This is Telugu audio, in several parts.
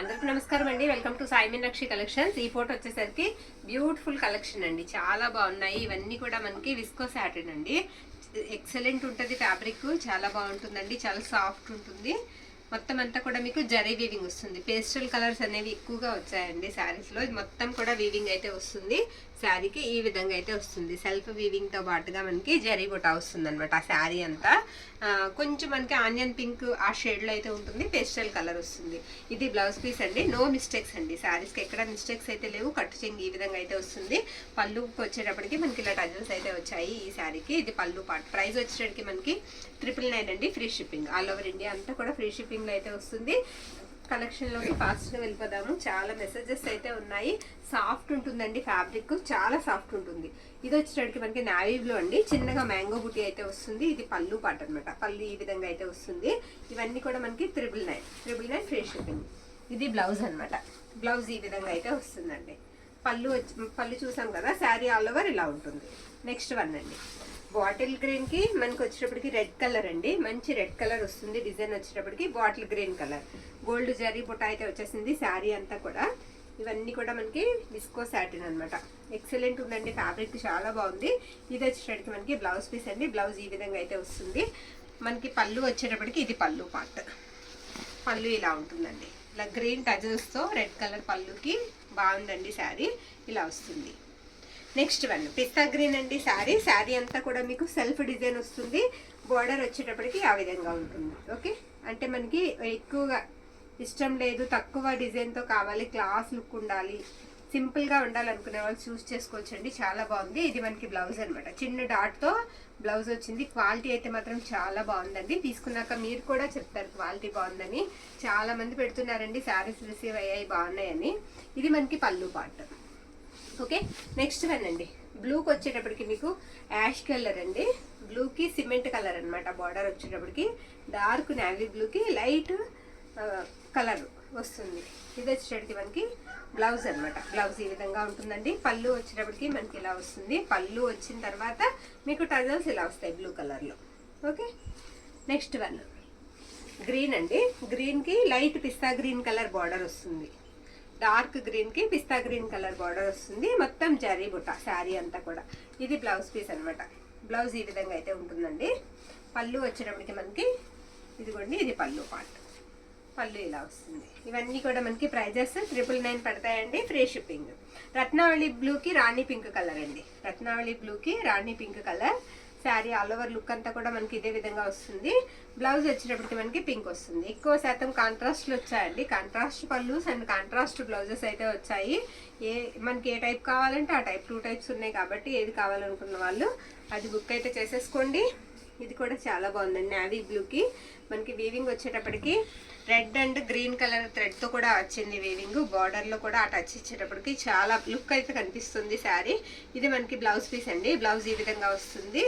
అందరికీ నమస్కారం అండి. Welcome to Sai Meenakshi collections. ఈ ఫోటో వచ్చేసరికి బ్యూటిఫుల్ కలెక్షన్ అండి, చాలా బాగున్నాయి. ఇవన్నీ కూడా మనకి విస్కో సాటిన్ అండి. ఎక్సలెంట్ ఉంటుంది, ఫ్యాబ్రిక్ చాలా బాగుంటుందండి, చాలా సాఫ్ట్ ఉంటుంది. మొత్తం అంతా కూడా మీకు జరీ వీవింగ్ వస్తుంది. పేస్టల్ కలర్స్ అనేవి ఎక్కువగా వచ్చాయండి శారీస్లో. మొత్తం కూడా వీవింగ్ అయితే వస్తుంది. శారీకి ఈ విధంగా అయితే వస్తుంది. సెల్ఫ్ వీవింగ్తో పాటుగా మనకి జరీ బుట్ట వస్తుంది అనమాట. ఆ శారీ అంతా కొంచెం మనకి ఆనియన్ పింక్ ఆ షేడ్లో అయితే ఉంటుంది. పేస్టల్ కలర్ వస్తుంది. ఇది బ్లౌజ్ పీస్ అండి. నో మిస్టేక్స్ అండి, శారీస్కి ఎక్కడ మిస్టేక్స్ అయితే లేవు. కట్టు చెంగి ఈ విధంగా అయితే వస్తుంది. పళ్ళుకి వచ్చేటప్పటికి మనకి ఇలా టజల్స్ అయితే వచ్చాయి ఈ శారీకి. ఇది పళ్ళు పార్ట్. ప్రైస్ వచ్చేటప్పటికి మనకి 999 అండి. Free shipping, all over India అంతా కూడా ఫ్రీ షిప్పింగ్లో అయితే వస్తుంది. కలెక్షన్లోకి ఫాస్ట్గా వెళ్ళిపోదాము. చాలా మెసేజెస్ అయితే ఉన్నాయి. సాఫ్ట్ ఉంటుందండి, ఫ్యాబ్రిక్ చాలా సాఫ్ట్ ఉంటుంది. ఇది వచ్చేటప్పటికి మనకి నావీ బ్లూ అండి. చిన్నగా మ్యాంగో బుటీ అయితే వస్తుంది. ఇది పళ్ళు పాట అనమాట. పళ్ళు ఈ విధంగా అయితే వస్తుంది. ఇవన్నీ కూడా మనకి 999 ఫ్రీ షిప్పింగ్. ఇది బ్లౌజ్ అనమాట. బ్లౌజ్ ఈ విధంగా అయితే వస్తుందండి. పళ్ళు చూసాం కదా. శారీ ఆల్ ఓవర్ ఇలా ఉంటుంది. నెక్స్ట్ వన్ అండి, బాటిల్ గ్రీన్ కి మనకి వచ్చేటప్పటికి రెడ్ కలర్ అండి. మంచి రెడ్ కలర్ వస్తుంది. డిజైన్ వచ్చేటప్పటికి bottle green colour, gold zari బుట్ట అయితే వచ్చేసింది శారీ అంతా కూడా. ఇవన్నీ కూడా మనకి విస్కో సాటిన్ అనమాట. ఎక్సలెంట్ ఉందండి, ఫ్యాబ్రిక్ చాలా బాగుంది. ఇది వచ్చేటప్పటికి మనకి బ్లౌజ్ పీస్ అండి. బ్లౌజ్ ఈ విధంగా అయితే వస్తుంది. మనకి పళ్ళు వచ్చేటప్పటికి ఇది పళ్ళు పార్ట్. పళ్ళు ఇలా ఉంటుందండి. ఇలా గ్రీన్ టజల్స్తో రెడ్ కలర్ పళ్ళుకి బాగుందండి శారీ. ఇలా వస్తుంది. నెక్స్ట్ వన్ పిస్తా గ్రీన్ అండి. శారీ అంతా కూడా మీకు సెల్ఫ్ డిజైన్ వస్తుంది. బోర్డర్ వచ్చేటప్పటికి ఆ విధంగా ఉంటుంది. ఓకే, అంటే మనకి ఎక్కువగా ఇష్టం లేదు, తక్కువ డిజైన్తో కావాలి, క్లాస్ లుక్ ఉండాలి, సింపుల్గా ఉండాలనుకునే వాళ్ళు చూస్ చేసుకోవచ్చండి. చాలా బాగుంది. ఇది మనకి బ్లౌజ్ అనమాట. చిన్న డాట్తో బ్లౌజ్ వచ్చింది. క్వాలిటీ అయితే మాత్రం చాలా బాగుందండి. తీసుకున్నాక మీరు కూడా చెప్తారు క్వాలిటీ బాగుందని. చాలా మంది పెడుతున్నారండి శారీస్ రిసీవ్ అయ్యాయి బాగున్నాయని. ఇది మనకి పళ్ళు పార్ట్. ఓకే, నెక్స్ట్ వన్ అండి, బ్లూకి వచ్చేటప్పటికి మీకు యాష్ కలర్ అండి. బ్లూకి సిమెంట్ కలర్ అనమాట. బార్డర్ వచ్చేటప్పటికి డార్క్ నావీ బ్లూకి లైట్ కలర్ వస్తుంది. ఇది వచ్చేటప్పటికి మనకి బ్లౌజ్ అనమాట. బ్లౌజ్ ఈ విధంగా ఉంటుందండి. పళ్ళు వచ్చేటప్పటికి మనకి ఇలా వస్తుంది. పళ్ళు వచ్చిన తర్వాత మీకు టజల్స్ ఇలా వస్తాయి బ్లూ కలర్లో. ఓకే, నెక్స్ట్ వన్ గ్రీన్ అండి. గ్రీన్కి లైట్ పిస్తా గ్రీన్ కలర్ బార్డర్ వస్తుంది. డార్క్ గ్రీన్కి పిస్తా గ్రీన్ కలర్ బార్డర్ వస్తుంది. మొత్తం జరీ బుట్ట శారీ అంతా కూడా. ఇది బ్లౌజ్ పీస్ అనమాట. బ్లౌజ్ ఈ విధంగా అయితే ఉంటుందండి. పళ్ళు వచ్చేటప్పటికి మనకి ఇదిగోండి, ఇది పళ్ళు పార్ట్. పళ్ళు ఇలా వస్తుంది. ఇవన్నీ కూడా మనకి ప్రైజెస్ 999 పడతాయండి. Free shipping. రత్నావళి బ్లూకి రాణి పింక్ కలర్ అండి. రత్నావళి బ్లూకి rani pink colour sari all over look అంతా కూడా మనకి ఇదే విధంగా వస్తుంది. బ్లౌజ్ వచ్చేటప్పటికి మనకి పింక్ వస్తుంది. ఎక్కువ శాతం కాంట్రాస్ట్లు వచ్చాయండి. కాంట్రాస్ట్ పళ్ళుస్ అండ్ కాంట్రాస్ట్ బ్లౌజెస్ అయితే వచ్చాయి. మనకి ఏ టైప్ కావాలంటే ఆ టైప్ 2 టైప్స్ ఉన్నాయి కాబట్టి ఏది కావాలనుకున్న వాళ్ళు అది బుక్ అయితే చేసేసుకోండి. ఇది కూడా చాలా బాగుందండి. నావీ బ్లూకి మనకి వీవింగ్ వచ్చేటప్పటికి రెడ్ అండ్ గ్రీన్ కలర్ థ్రెడ్తో కూడా వచ్చింది వీవింగ్. బార్డర్లో కూడా ఆ టచ్ ఇచ్చేటప్పటికి చాలా లుక్ అయితే కనిపిస్తుంది శారీ. ఇది మనకి బ్లౌజ్ పీస్ అండి. బ్లౌజ్ ఈ విధంగా వస్తుంది.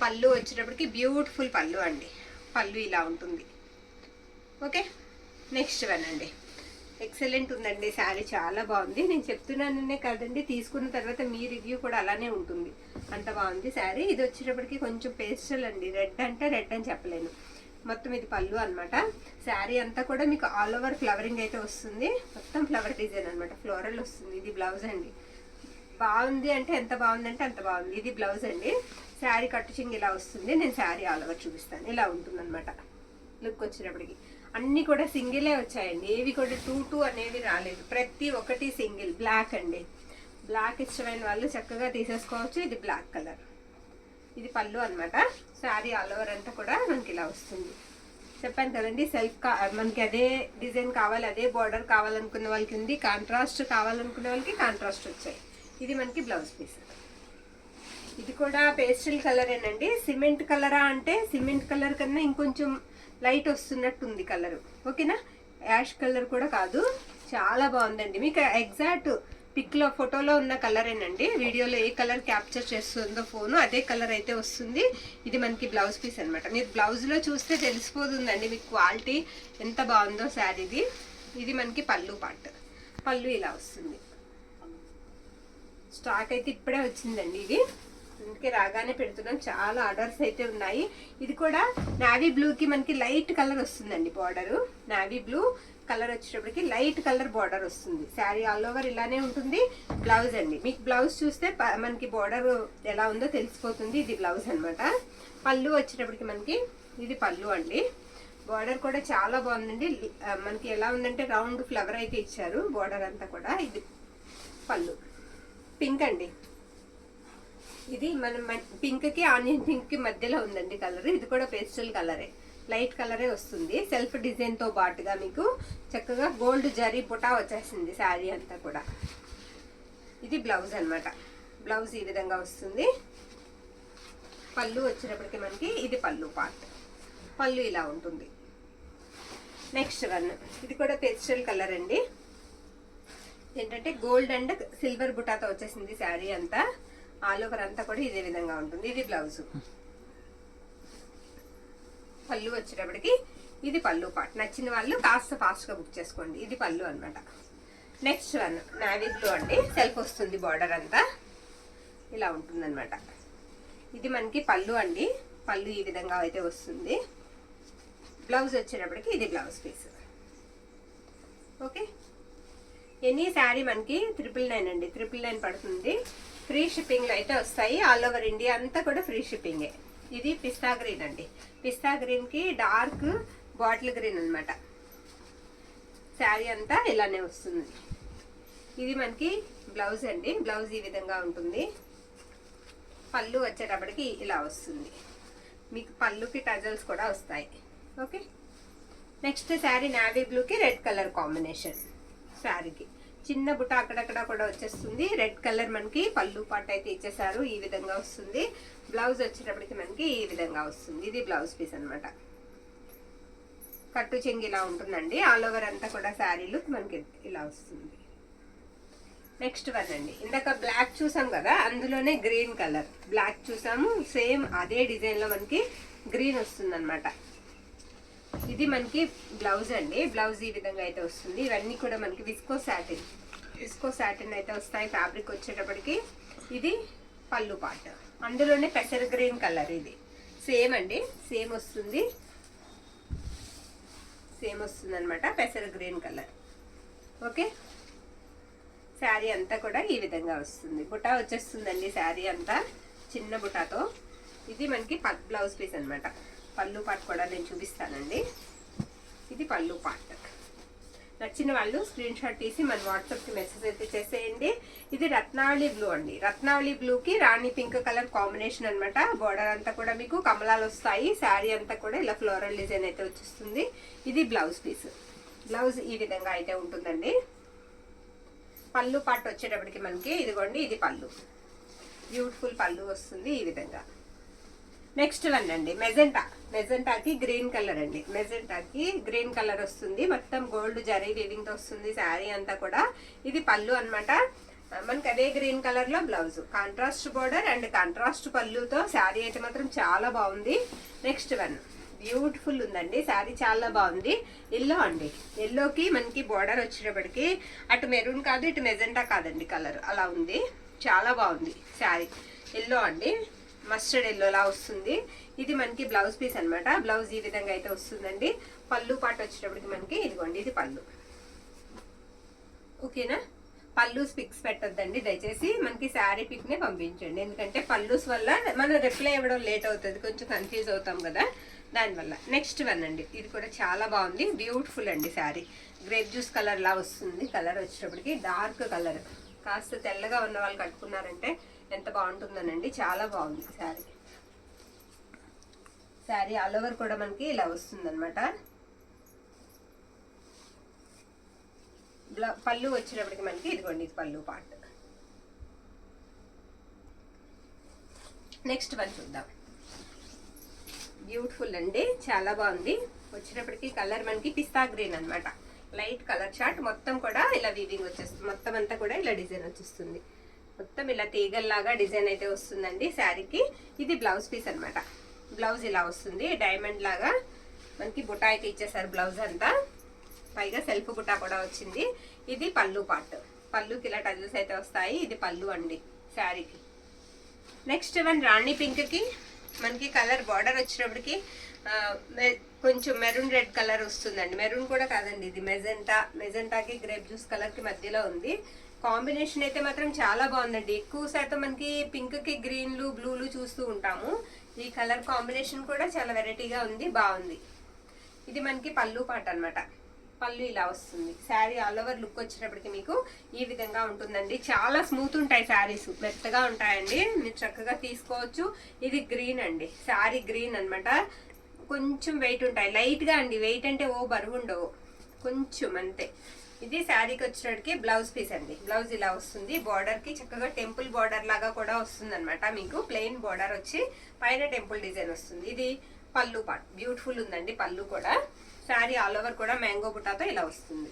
పళ్ళు వచ్చేటప్పటికి బ్యూటిఫుల్ పళ్ళు అండి. పళ్ళు ఇలా ఉంటుంది. ఓకే, నెక్స్ట్ వన్ అండి. ఎక్సలెంట్ ఉందండి శారీ, చాలా బాగుంది. నేను చెప్తున్నాననే కాదండి, తీసుకున్న తర్వాత మీ రివ్యూ కూడా అలానే ఉంటుంది. అంత బాగుంది శారీ. ఇది వచ్చేటప్పటికి కొంచెం పేస్టల్ అండి. రెడ్ అంటే రెడ్ అని చెప్పలేను. మొత్తం ఇది పళ్ళు అనమాట. శారీ అంతా కూడా మీకు ఆల్ ఓవర్ ఫ్లవరింగ్ అయితే వస్తుంది. మొత్తం ఫ్లవర్ డిజైన్ అనమాట. ఫ్లోరల్ వస్తుంది. ఇది బ్లౌజ్ అండి. బాగుంది అంటే ఎంత బాగుందంటే అంత బాగుంది. ఇది బ్లౌజ్ అండి. శారీ కట్టు చింగ్ ఇలా వస్తుంది. నేను శారీ ఆల్ ఓవర్ చూపిస్తాను. ఇలా ఉంటుంది అనమాట లుక్ వచ్చేటప్పటికి. అన్నీ కూడా సింగిలే వచ్చాయండి. ఏవి కూడా 2 అనేవి రాలేదు. ప్రతి ఒక్కటి సింగిల్. బ్లాక్ అండి. బ్లాక్ ఇష్టమైన వాళ్ళు చక్కగా తీసేసుకోవచ్చు. ఇది బ్లాక్ కలర్. ఇది పళ్ళు అనమాట. శారీ ఆల్ ఓవర్ అంతా కూడా మనకి ఇలా వస్తుంది. చెప్పాను కదండి, మనకి అదే డిజైన్ కావాలి, అదే బార్డర్ కావాలనుకున్న వాళ్ళకి ఉంది. కాంట్రాస్ట్ కావాలనుకునే వాళ్ళకి కాంట్రాస్ట్ వచ్చాయి. ఇది మనకి బ్లౌజ్ పీస్. ఇది కూడా పేస్టల్ కలరేనండి. సిమెంట్ కలరా అంటే సిమెంట్ కలర్ కన్నా ఇంకొంచెం లైట్ వస్తున్నట్టుంది కలరు. ఓకేనా, యాష్ కలర్ కూడా కాదు. చాలా బాగుందండి. మీకు ఎగ్జాక్ట్ పిక్లో ఫోటోలో ఉన్న కలరేనండి. వీడియోలో ఏ కలర్ క్యాప్చర్ చేస్తుందో ఫోను అదే కలర్ అయితే వస్తుంది. ఇది మనకి బ్లౌజ్ పీస్ అనమాట. మీరు బ్లౌజ్లో చూస్తే తెలిసిపోతుందండి మీకు క్వాలిటీ ఎంత బాగుందో శారీది. ఇది మనకి పళ్ళు పార్ట్. పళ్ళు ఇలా వస్తుంది. స్టాక్ అయితే ఇప్పుడే వచ్చిందండి. ఇది అందుకే రాగానే పెడుతున్నాం. చాలా ఆర్డర్స్ అయితే ఉన్నాయి. ఇది కూడా నావీ బ్లూకి మనకి లైట్ కలర్ వస్తుందండి. బార్డరు నావీ బ్లూ కలర్ వచ్చేటప్పటికి లైట్ కలర్ బార్డర్ వస్తుంది. శారీ ఆల్ ఓవర్ ఇలానే ఉంటుంది. బ్లౌజ్ అండి, మీకు బ్లౌజ్ చూస్తే మనకి బార్డర్ ఎలా ఉందో తెలిసిపోతుంది. ఇది బ్లౌజ్ అనమాట. పళ్ళు వచ్చేటప్పటికి మనకి ఇది పళ్ళు అండి. బార్డర్ కూడా చాలా బాగుందండి. మనకి ఎలా ఉందంటే రౌండ్ ఫ్లవర్ అయితే ఇచ్చారు బార్డర్ అంతా కూడా. ఇది పళ్ళు పింక్ అండి. ఇది మనం పింక్ కి ఆనియన్ పింక్ కి మధ్యలో ఉందండి కలర్. ఇది కూడా పేస్టల్ కలరే, లైట్ కలరే వస్తుంది. సెల్ఫ్ డిజైన్ తో పాటుగా మీకు చక్కగా గోల్డ్ జరీ బుటా వచ్చేసింది శారీ అంతా కూడా. ఇది బ్లౌజ్ అనమాట. బ్లౌజ్ ఈ విధంగా వస్తుంది. పళ్ళు వచ్చేటప్పటికి మనకి ఇది పళ్ళు పార్ట్. పళ్ళు ఇలా ఉంటుంది. నెక్స్ట్ వన్, ఇది కూడా పేస్టల్ కలర్ అండి. ఏంటంటే గోల్డ్ అండ్ సిల్వర్ బుటాతో వచ్చేసింది శారీ అంతా. ఆల్ ఓవర్ అంతా కూడా ఇదే విధంగా ఉంటుంది. ఇది బ్లౌజ్. పళ్ళు వచ్చేటప్పటికి ఇది పళ్ళు పార్ట్. నచ్చిన వాళ్ళు కాస్త ఫాస్ట్ గా బుక్ చేసుకోండి. ఇది పళ్ళు అనమాట. నెక్స్ట్ వన్ నావీ బ్లూ అండి. సెల్ఫ్ వస్తుంది బార్డర్ అంతా ఇలా ఉంటుంది అనమాట. ఇది మనకి పళ్ళు అండి. పళ్ళు ఈ విధంగా అయితే వస్తుంది. బ్లౌజ్ వచ్చేటప్పటికి ఇది blouse piece. Okay, any sari మనకి 999 అండి. 999 పడుతుంది. ఫ్రీ షిప్పింగ్ లో అయితే వస్తాయి. ఆల్ ఓవర్ ఇండియా అంతా కూడా ఫ్రీ షిప్పింగే. ఇది పిస్తా గ్రీన్ అండి. పిస్తా గ్రీన్ కి డార్క్ బాటిల్ గ్రీన్ అనమాట. శారీ అంతా ఇలానే వస్తుంది. ఇది మనకి బ్లౌజ్ అండి. బ్లౌజ్ ఈ విధంగా ఉంటుంది. పళ్ళు వచ్చేటప్పటికి ఇలా వస్తుంది. మీకు పళ్ళుకి టజల్స్ కూడా వస్తాయి. ఓకే, నెక్స్ట్ శారీ నావీ బ్లూకి రెడ్ కలర్ కాంబినేషన్. శారీకి చిన్న బుట్ట అక్కడక్కడ కూడా వచ్చేస్తుంది. రెడ్ కలర్ మనకి పళ్ళు పాట అయితే ఇచ్చేసారు. ఈ విధంగా వస్తుంది. బ్లౌజ్ వచ్చేటప్పటికి మనకి ఈ విధంగా వస్తుంది. ఇది బ్లౌజ్ పీస్ అనమాట. కట్టు చెంగి ఇలా ఉంటుందండి. ఆల్ ఓవర్ అంతా కూడా శారీలు మనకి ఇలా వస్తుంది. నెక్స్ట్ వన్ అండి, ఇందాక బ్లాక్ చూసాం కదా, అందులోనే గ్రీన్ కలర్. బ్లాక్ చూసాము, సేమ్ అదే డిజైన్ లో మనకి గ్రీన్ వస్తుంది అనమాట. ఇది మనకి బ్లౌజ్ అండి. బ్లౌజ్ ఈ విధంగా అయితే వస్తుంది. ఇవన్నీ కూడా మనకి విస్కో సాటిన్ అయితే వస్తాయి. ఫ్యాబ్రిక్ వచ్చేటప్పటికి ఇది పళ్ళు పార్ట్. అందులోనే పెసర్ గ్రీన్ కలర్. ఇది సేమ్ అండి, సేమ్ వస్తుంది అనమాట. పెసర్ గ్రీన్ కలర్. ఓకే, శారీ అంతా కూడా ఈ విధంగా వస్తుంది. బుటా వచ్చేస్తుందండి శారీ అంతా చిన్న బుటాతో. ఇది మనకి బ్లౌజ్ పీస్ అనమాట. పళ్ళు పార్ట్ కూడా నేను చూపిస్తానండి. ఇది పళ్ళు పార్ట్. నచ్చిన వాళ్ళు స్క్రీన్ షాట్ తీసి మన వాట్సాప్కి మెసేజ్ అయితే చేసేయండి. ఇది రత్నావళి బ్లూ అండి. రత్నావళి బ్లూకి రాణి పింక్ కలర్ కాంబినేషన్ అనమాట. బోర్డర్ అంతా కూడా మీకు కమలాలు వస్తాయి. శారీ అంతా కూడా ఇలా ఫ్లోరల్ డిజైన్ అయితే వచ్చేస్తుంది. ఇది బ్లౌజ్ పీస్. బ్లౌజ్ ఈ విధంగా అయితే ఉంటుందండి. పళ్ళు పార్ట్ వచ్చేటప్పటికి మనకి ఇదిగోండి ఇది పళ్ళు. బ్యూటిఫుల్ పళ్ళు వస్తుంది ఈ విధంగా. నెక్స్ట్ వన్ అండి మెజెంటాకి గ్రీన్ కలర్ అండి. మెజెంటాకి గ్రీన్ కలర్ వస్తుంది. మొత్తం గోల్డ్ జరీ వీవింగ్ తో వస్తుంది శారీ అంతా కూడా. ఇది పళ్ళు అనమాట. మనకి అదే గ్రీన్ కలర్ లో blouse. Contrast border and contrast పళ్ళుతో శారీ అయితే మాత్రం చాలా బాగుంది. నెక్స్ట్ వన్ బ్యూటిఫుల్ ఉందండి శారీ, చాలా బాగుంది. ఎల్లో అండి. ఎల్లోకి మనకి బోర్డర్ వచ్చేటప్పటికి అటు మెరూన్ కాదు ఇటు మెజెంటా కాదండి, కలర్ అలా ఉంది. చాలా బాగుంది శారీ. ఎల్లో అండి, మస్టర్డ్ ఎల్లోలా వస్తుంది. ఇది మనకి బ్లౌజ్ పీస్ అనమాట. బ్లౌజ్ ఈ విధంగా అయితే వస్తుందండి. పళ్ళు పాట వచ్చేటప్పటికి మనకి ఇదిగోండి ఇది పళ్ళు. ఓకేనా, పళ్ళు పిక్స్ పెట్టొద్దండి దయచేసి. మనకి శారీ పిక్ నే పంపించండి. ఎందుకంటే పళ్ళుస్ వల్ల మనం రిప్లై ఇవ్వడం లేట్ అవుతుంది, కొంచెం కన్ఫ్యూజ్ అవుతాం కదా, దానివల్ల. నెక్స్ట్ వన్ అండి, ఇది కూడా చాలా బాగుంది. బ్యూటిఫుల్ అండి శారీ. గ్రేప్ జ్యూస్ కలర్ లా వస్తుంది. కలర్ వచ్చేటప్పటికి డార్క్ కలర్. కాస్త తెల్లగా ఉన్న వాళ్ళు కట్టుకున్నారంటే ఎంత బాగుంటుందనండి. చాలా బాగుంది శారీ. శారీ ఆల్ ఓవర్ కూడా మనకి ఇలా వస్తుంది అనమాట. పళ్ళు వచ్చేటప్పటికి మనకి ఇదిగోండి ఇది పళ్ళు పార్ట్. నెక్స్ట్ వన్ చూద్దాం. బ్యూటిఫుల్ అండి, చాలా బాగుంది. వచ్చేటప్పటికి కలర్ మనకి పిస్తా గ్రీన్ అనమాట. Light colour chart. మొత్తం కూడా ఇలా వీవింగ్ వచ్చేస్తుంది. మొత్తం అంతా కూడా ఇలా డిజైన్ వచ్చేస్తుంది. మొత్తం ఇలా తీగల్లాగా డిజైన్ అయితే వస్తుందండి శారీకి. ఇది బ్లౌజ్ పీస్ అనమాట. బ్లౌజ్ ఇలా వస్తుంది. డైమండ్ లాగా మనకి బుటా అయితే ఇచ్చేసారు బ్లౌజ్ అంతా. పైగా సెల్ఫ్ బుటా కూడా వచ్చింది. ఇది పళ్ళు పార్ట్. పళ్ళుకి ఇలా టజల్స్ అయితే వస్తాయి. ఇది పళ్ళు అండి శారీకి. నెక్స్ట్ వన్ రాణి పింక్ కి మనకి కలర్ బార్డర్ వచ్చేటప్పటికి కొంచెం మెరూన్ రెడ్ కలర్ వస్తుందండి. మెరూన్ కూడా కాదండి, ఇది మెజెంటాకి గ్రేప్ జ్యూస్ కలర్ కి మధ్యలో ఉంది. కాంబినేషన్ అయితే మాత్రం చాలా బాగుందండి. ఎక్కువ శాతం మనకి పింక్ కి గ్రీన్లు బ్లూలు చూస్తూ ఉంటాము. ఈ కలర్ కాంబినేషన్ కూడా చాలా వెరైటీగా ఉంది, బాగుంది. ఇది మనకి పళ్ళు పాట అన్నమాట. పళ్ళు ఇలా వస్తుంది. శారీ ఆల్ ఓవర్ లుక్ వచ్చేటప్పటికి మీకు ఈ విధంగా ఉంటుందండి. చాలా స్మూత్ ఉంటాయి శారీస్, మెత్తగా ఉంటాయండి, మీరు చక్కగా తీసుకోవచ్చు. ఇది గ్రీన్ అండి, శారీ గ్రీన్ అన్నమాట. కొంచెం వెయిట్ ఉంటాయి, లైట్ గా అండి. వెయిట్ అంటే ఓ బరువు ఉండవు, కొంచెం అంతే. ఇది శారీకి వచ్చేటప్పటికి బ్లౌజ్ పీస్ అండి. బ్లౌజ్ ఇలా వస్తుంది. బార్డర్ కి చక్కగా టెంపుల్ బార్డర్ లాగా కూడా వస్తుంది అనమాట. మీకు ప్లెయిన్ బార్డర్ వచ్చి పైన టెంపుల్ డిజైన్ వస్తుంది. ఇది పళ్ళు పార్ట్, బ్యూటిఫుల్ ఉందండి పళ్ళు కూడా. శారీ ఆల్ ఓవర్ కూడా మ్యాంగో బుటాతో ఇలా వస్తుంది.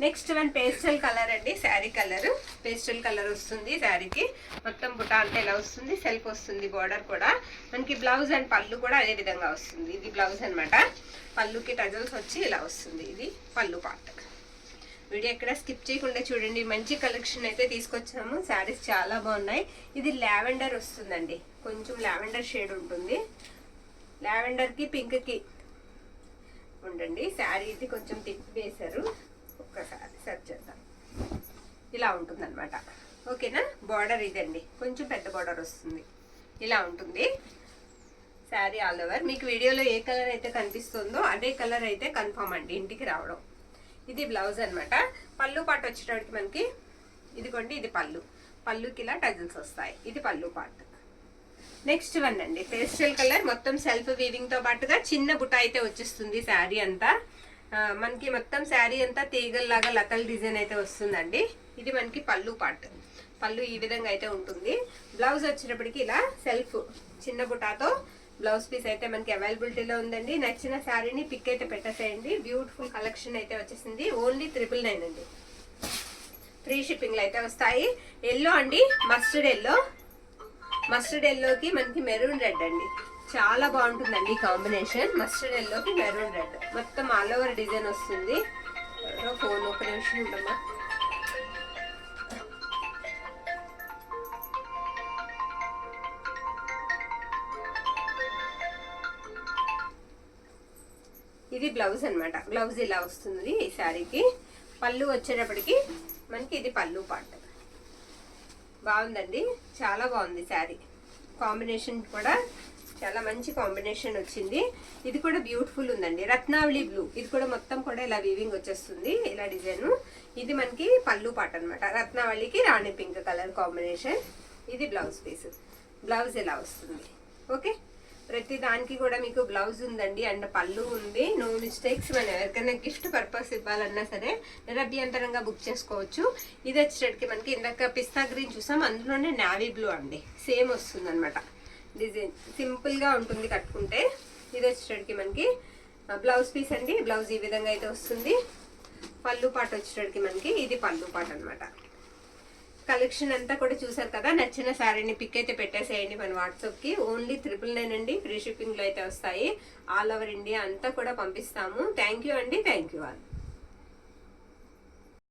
నెక్స్ట్ వన్ పేస్టల్ కలర్ అండి. శారీ కలర్ పేస్టల్ కలర్ వస్తుంది. శారీకి మొత్తం బుటా అంటే ఇలా వస్తుంది, సెల్ఫ్ వస్తుంది. బార్డర్ కూడా మనకి బ్లౌజ్ అండ్ పళ్ళు కూడా అదే విధంగా వస్తుంది. ఇది బ్లౌజ్ అనమాట. పళ్ళుకి టజల్స్ వచ్చి ఇలా వస్తుంది. ఇది పళ్ళు పార్ట్. వీడియో ఎక్కడ స్కిప్ చేయకుండా చూడండి. మంచి కలెక్షన్ అయితే తీసుకొచ్చాము. శారీస్ చాలా బాగున్నాయి. ఇది లావెండర్ వస్తుందండి, కొంచెం లావెండర్ షేడ్ ఉంటుంది. లావెండర్ కి పింక్ కి ఉండండి. శారీ ఇది కొంచెం తిప్పి వేశారు, ఒక్కసారి సెర్చ్ చేద్దాం. ఇలా ఉంటుంది అనమాట. ఓకేనా. బార్డర్ ఇదండి, కొంచెం పెద్ద బార్డర్ వస్తుంది. ఇలా ఉంటుంది శారీ ఆల్ ఓవర్. మీకు వీడియోలో ఏ కలర్ అయితే కనిపిస్తుందో అదే కలర్ అయితే కన్ఫర్మ్ అండి ఇంటికి రావడం. ఇది బ్లౌజ్ అనమాట. పళ్ళు పాటు వచ్చేటప్పటికి మనకి ఇదిగోండి, ఇది పళ్ళు. పళ్ళుకి ఇలా టజల్స్ వస్తాయి. ఇది పళ్ళు పార్ట్. నెక్స్ట్ వన్ అండి, పేస్టల్ కలర్. మొత్తం సెల్ఫ్ వీవింగ్ తో పాటుగా చిన్న బుట్ట అయితే వచ్చేస్తుంది. శారీ అంతా మనకి మొత్తం శారీ అంతా తీగల్లాగా లతల్ డిజైన్ అయితే వస్తుందండి. ఇది మనకి పళ్ళు పార్ట్. పళ్ళు ఈ విధంగా అయితే ఉంటుంది. బ్లౌజ్ వచ్చేటప్పటికి ఇలా సెల్ఫ్ చిన్న బుటాతో బ్లౌజ్ పీస్ అయితే మనకి అవైలబిలిటీలో ఉందండి. నచ్చిన శారీని పిక్ అయితే పెట్టేసేయండి. బ్యూటిఫుల్ కలెక్షన్ అయితే వచ్చేసింది. ఓన్లీ 999 అండి. ఫ్రీ షిప్పింగ్లు అయితే వస్తాయి. ఎల్లో అండి, మస్టర్డ్ ఎల్లో. మస్టర్డ్ ఎల్లోకి మనకి మెరూన్ రెడ్ అండి. చాలా బాగుంటుందండి కాంబినేషన్. మస్టర్డ్ ఎల్లోకి మెరూన్ రెడ్ మొత్తం ఆల్ ఓవర్ డిజైన్ వస్తుంది. ఫోన్ ఒక నిమిషం ఉండమ్మా. ఇది బ్లౌజ్ అనమాట. బ్లౌజ్ ఇలా వస్తుంది ఈ శారీకి. పళ్ళు వచ్చేటప్పటికి మనకి ఇది పళ్ళు పార్ట్. బాగుందండి, చాలా బాగుంది శారీ. కాంబినేషన్ కూడా చాలా మంచి కాంబినేషన్ వచ్చింది. ఇది కూడా బ్యూటిఫుల్ ఉందండి. రత్నావళి బ్లూ. ఇది కూడా మొత్తం కూడా ఇలా వీవింగ్ వచ్చేస్తుంది, ఇలా డిజైన్. ఇది మనకి పళ్ళు పార్ట్ అనమాట. రత్నావళికి రాణి పింక్ కలర్ కాంబినేషన్. ఇది బ్లౌజ్ పీస్. బ్లౌజ్ ఇలా వస్తుంది. ఓకే, ప్రతి దానికి కూడా మీకు బ్లౌజ్ ఉందండి అండ్ పళ్ళు ఉంది. No mistakes. మనం ఎవరికైనా గిఫ్ట్ పర్పస్ ఇవ్వాలన్నా సరే నిరభ్యంతరంగా బుక్ చేసుకోవచ్చు. ఇది వచ్చేటప్పటికి మనకి ఇందాక పిస్తా గ్రీన్ చూసాం, అందులోనే నావీ బ్లూ అండి. సేమ్ వస్తుంది అనమాట డిజైన్. సింపుల్ గా ఉంటుంది కట్టుకుంటే. ఇది వచ్చేటప్పటికి మనకి బ్లౌజ్ పీస్ అండి. బ్లౌజ్ ఈ విధంగా అయితే వస్తుంది. పళ్ళు పాట వచ్చేటప్పటికి మనకి ఇది పళ్ళు పాట అనమాట. కలెక్షన్ అంతా కూడా చూసారు కదా. నచ్చిన శారీని పిక్ అయితే పెట్టేసేయండి మన వాట్సాప్ కి. ఓన్లీ 999 అండి. ఫ్రీ షిప్పింగ్ లో అయితే వస్తాయి. ఆల్ ఓవర్ ఇండియా అంతా కూడా పంపిస్తాము. థ్యాంక్ యూ అండి. Thank you all.